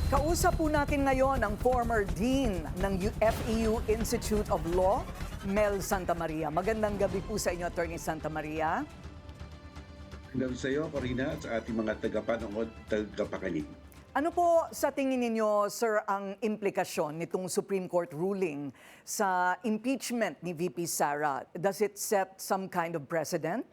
Kausap po natin ngayon ang former Dean ng FEU Institute of Law, Mel Santamaria. Magandang gabi po sa inyo, Attorney Santamaria. Hanggang sa iyo, Corina, at sa ating mga tagapanood, tagapakinig. Ano po sa tingin ninyo, sir, ang implikasyon nitong Supreme Court ruling sa impeachment ni VP Sara? Does it set some kind of precedent?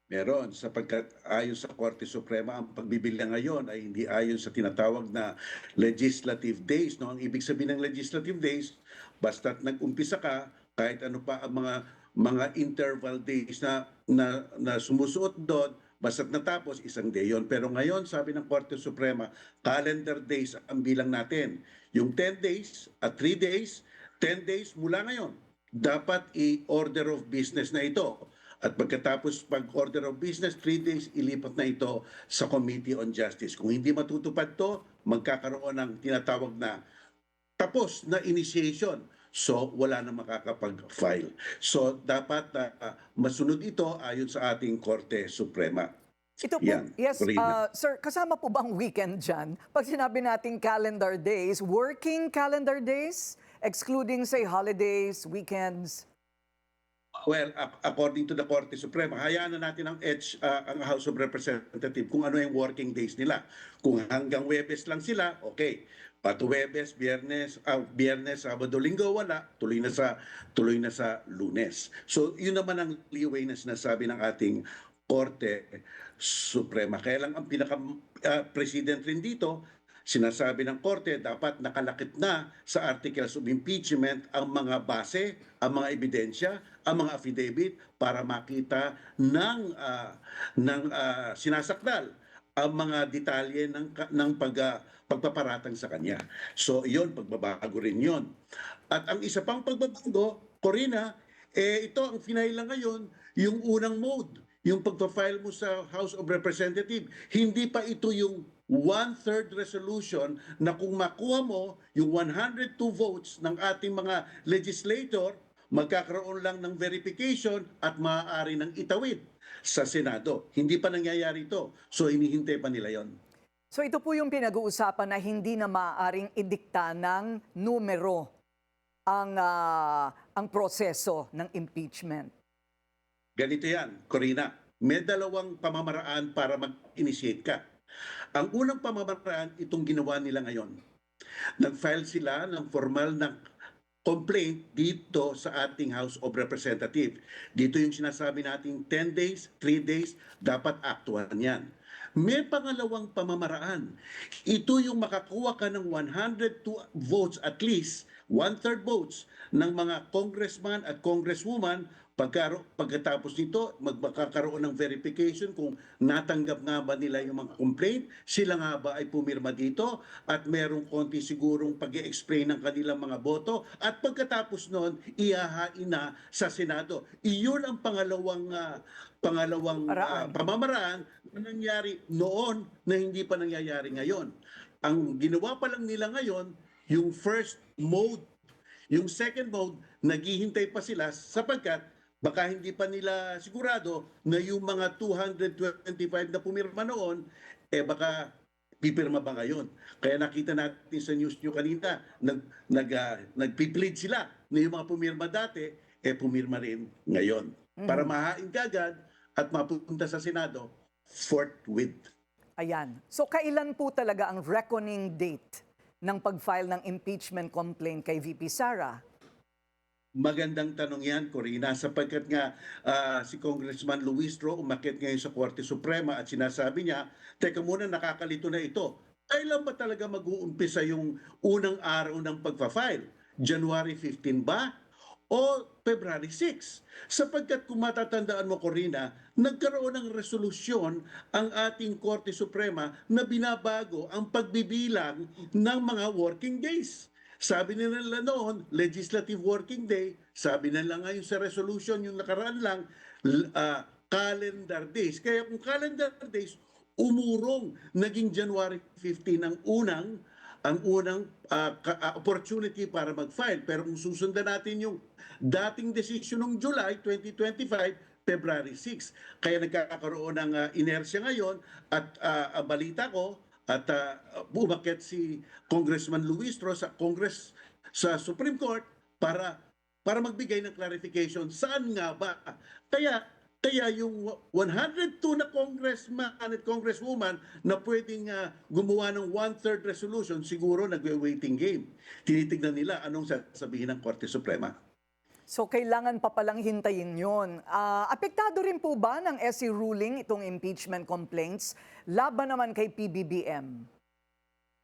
Meron, sapagkat ayon sa Korte Suprema, ang pagbibilya ngayon ay hindi ayon sa tinatawag na legislative days. No? Ang ibig sabihin ng legislative days, basta't nag-umpisa ka, kahit ano pa ang mga interval days na sumusuot doon, basta't natapos, isang day yon. Pero ngayon, sabi ng Korte Suprema, calendar days ang bilang natin. Yung 10 days at 3 days, 10 days mula ngayon, dapat i-order of business na ito. At pagkatapos pag-order of business, 3 days, ilipat na ito sa Committee on Justice. Kung hindi matutupad to, magkakaroon ng tinatawag na tapos na initiation. So, wala na makakapag-file. So, dapat masunod ito ayon sa ating Korte Suprema. Ito po, Yan, yes, Corina. sir, kasama po bang weekend dyan? Pag sinabi nating calendar days, working calendar days, excluding say holidays, weekends? Well, according to the Korte Suprema, hayaan na natin ang House of Representatives kung ano yung working days nila. Kung hanggang Huwebes lang sila, okay. Pato Huwebes, Biyernes, Sabado, Linggo, wala. Tuloy na sa Lunes. So, yun naman ang leeway na sinasabi ng ating Korte Suprema. Kaya lang ang pinaka-president rin dito, sinasabi ng Korte, dapat nakalakip na sa articles of impeachment ang mga base, ang mga ebidensya, ang mga affidavit para makita ng sinasakdal ang mga detalye ng pagpaparatang sa kanya. So iyon, pagbabago rin yon. At ang isa pang pagbabago, Corina, ito ang final lang ngayon, yung unang mode, yung pagpa-file mo sa House of Representatives. Hindi pa ito yung one-third resolution na kung makuha mo yung 102 votes ng ating mga legislator, magkakaroon lang ng verification at maaari ng itawid sa Senado. Hindi pa nangyayari ito. So hinihintay pa nila yon. So ito po yung pinag-uusapan na hindi na maaaring idikta ng numero ang proseso ng impeachment. Ganito yan, Corina. May dalawang pamamaraan para mag-initiate ka. Ang unang pamamaraan, itong ginawa nila ngayon. Nag-file sila ng formal na complaint dito sa ating House of Representatives. Dito yung sinasabi nating 10 days, 3 days, dapat aktuhan yan. May pangalawang pamamaraan. Ito yung makakuha ka ng 102 votes at least, one-third votes ng mga congressman at congresswoman. Pagkatapos nito, magkakaroon ng verification kung natanggap nga ba nila yung mga complaint, sila nga ba ay pumirma dito, at merong konti sigurong pag-i-explain ng kanilang mga boto, at pagkatapos noon, ihahain na sa Senado. Iyon ang pangalawang pamamaraan na nangyari noon na hindi pa nangyayari ngayon. Ang ginawa pa lang nila ngayon, yung first mode. Yung second mode, naghihintay pa sila sapagkat baka hindi pa nila sigurado na yung mga 225 na pumirma noon, baka pipirma ba ngayon. Kaya nakita natin sa news nyo kanina, nagpiplead sila na yung mga pumirma dati, pumirma rin ngayon. Para mahain kagad at mapunta sa Senado forthwith. Ayan. So kailan po talaga ang reckoning date ng pag-file ng impeachment complaint kay VP Sara? Magandang tanong yan, Corina, sapagkat nga si Congressman Luis Ro umakyat ngayon sa Korte Suprema at sinasabi niya, teka muna, nakakalito na ito. Kailan ba talaga mag-uumpisa yung unang araw ng pagpa-file? January 15 ba? O February 6? Sapagkat kung matatandaan mo, Corina, nagkaroon ng resolusyon ang ating Korte Suprema na binabago ang pagbibilang ng mga working days. Sabi nila noon, legislative working day. Sabi nila ngayon sa resolution, yung nakaraan lang, calendar days. Kaya kung calendar days, umurong naging January 15 ang unang opportunity para mag-file. Pero kung susundan natin yung dating decision ng July 2025, February 6. Kaya nagkakaroon ng inertia ngayon at balita ko, at umakyat si Congressman Luistro sa sa Supreme Court para magbigay ng clarification saan nga ba. Kaya yung 102 na congressman at congresswoman na pwedeng gumawa ng one-third resolution, siguro nagwe-waiting game. Tinitignan nila anong sasabihin ng Korte Suprema. So kailangan pa palang hintayin yun. Apektado rin po ba ng SC ruling itong impeachment complaints laban naman kay PBBM?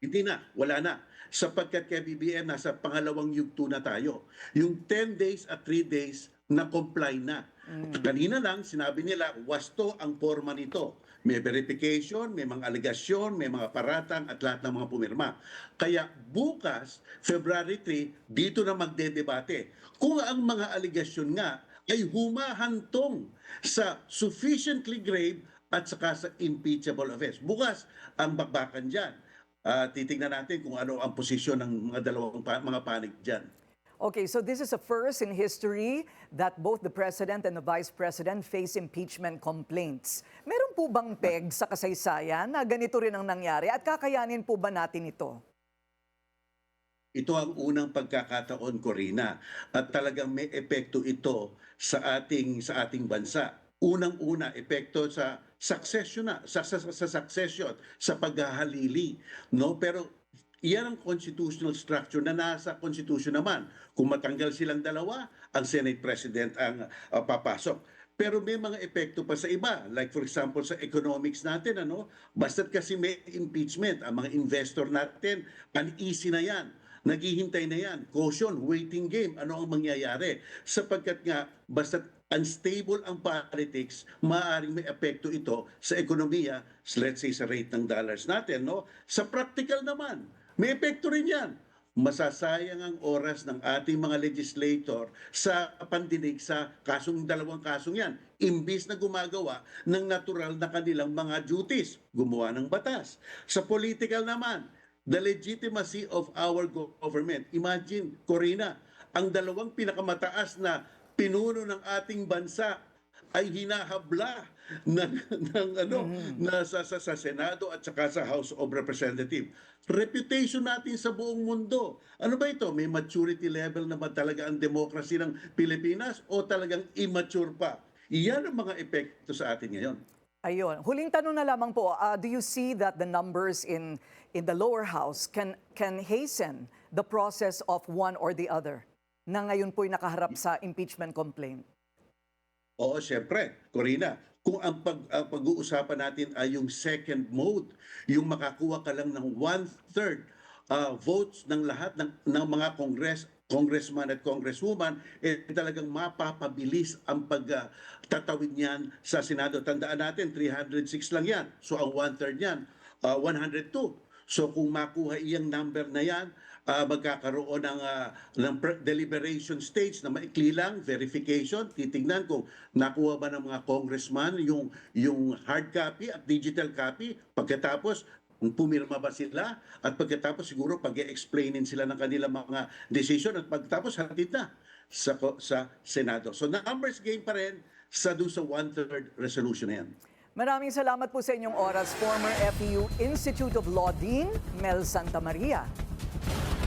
Hindi na, wala na. Sapagkat kay BBM, nasa pangalawang yugto na tayo. Yung 10 days at 3 days na comply na. Kanina lang, sinabi nila, wasto ang forma nito. May verification, may mga aligasyon, may mga paratang at lahat ng mga pumirma. Kaya bukas, February 3, dito na magdedebate. Kung ang mga aligasyon nga ay humahantong sa sufficiently grave at saka sa impeachable offense. Bukas ang bakbakan dyan. Titignan natin kung ano ang posisyon ng mga dalawang mga panig dyan. Okay, so this is a first in history that both the President and the Vice President face impeachment complaints. Meron po bang peg sa kasaysayan na ganito rin ang nangyari at kakayanin po ba natin ito? Ito ang unang pagkakataon, Corina, at talagang may epekto ito sa ating bansa. Unang-una, epekto sa succession sa paghahalili, no? Pero iyan ang constitutional structure na nasa constitution naman. Kung matanggal silang dalawa, ang Senate President ang papasok. Pero may mga epekto pa sa iba. Like for example, sa economics natin, basta't kasi may impeachment, ang mga investor natin, uneasy na yan. Naghihintay na yan. Caution, waiting game. Ano ang mangyayari? Sapagkat nga, basta't unstable ang politics, maaaring may epekto ito sa ekonomiya, let's say sa rate ng dollars natin. Sa practical naman, may epekto rin yan. Masasayang ang oras ng ating mga legislator sa pandinig sa dalawang kasong yan. Imbis na gumagawa ng natural na kanilang mga duties, gumawa ng batas. Sa political naman, the legitimacy of our government. Imagine, Corina, ang dalawang pinakamataas na pinuno ng ating bansa ay hinahabla sa Senado at saka sa House of Representatives. Reputation natin sa buong mundo. Ano ba ito? May maturity level na ba talaga ang democracy ng Pilipinas o talagang immature pa? Iyan ang mga epekto sa atin ngayon. Ayun. Huling tanong na lamang po, do you see that the numbers in the lower house can hasten the process of one or the other na ngayon po'y nakaharap sa impeachment complaint? Oo, siyempre, Corina, kung ang pag-uusapan natin ay yung second mode, yung makakuha ka lang ng 1/3 votes ng lahat ng mga congressman at congresswoman, talagang mapapabilis ang pagtatawid niyan sa Senado. Tandaan natin, 306 lang yan. So ang 1/3 niyan, 102. So kung makuha iyang number na yan, magkakaroon ng deliberation stage na maikli lang, verification, titignan kung nakuha ba ng mga congressman yung hard copy at digital copy, pagkatapos kung pumirma ba sila, at pagkatapos siguro pag-explainin sila ng kanilang mga decision, at pagkatapos hatid na sa Senado. So numbers game pa rin sa 1/3 resolution na yan. Maraming salamat po sa inyong oras, former FEU Institute of Law Dean Mel Santamaria.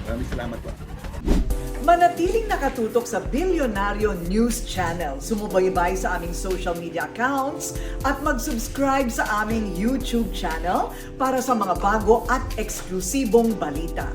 Maraming salamat po. Manatiling nakatutok sa Bilyonaryo News Channel. Sumubaybay sa aming social media accounts at mag-subscribe sa aming YouTube channel para sa mga bago at eksklusibong balita.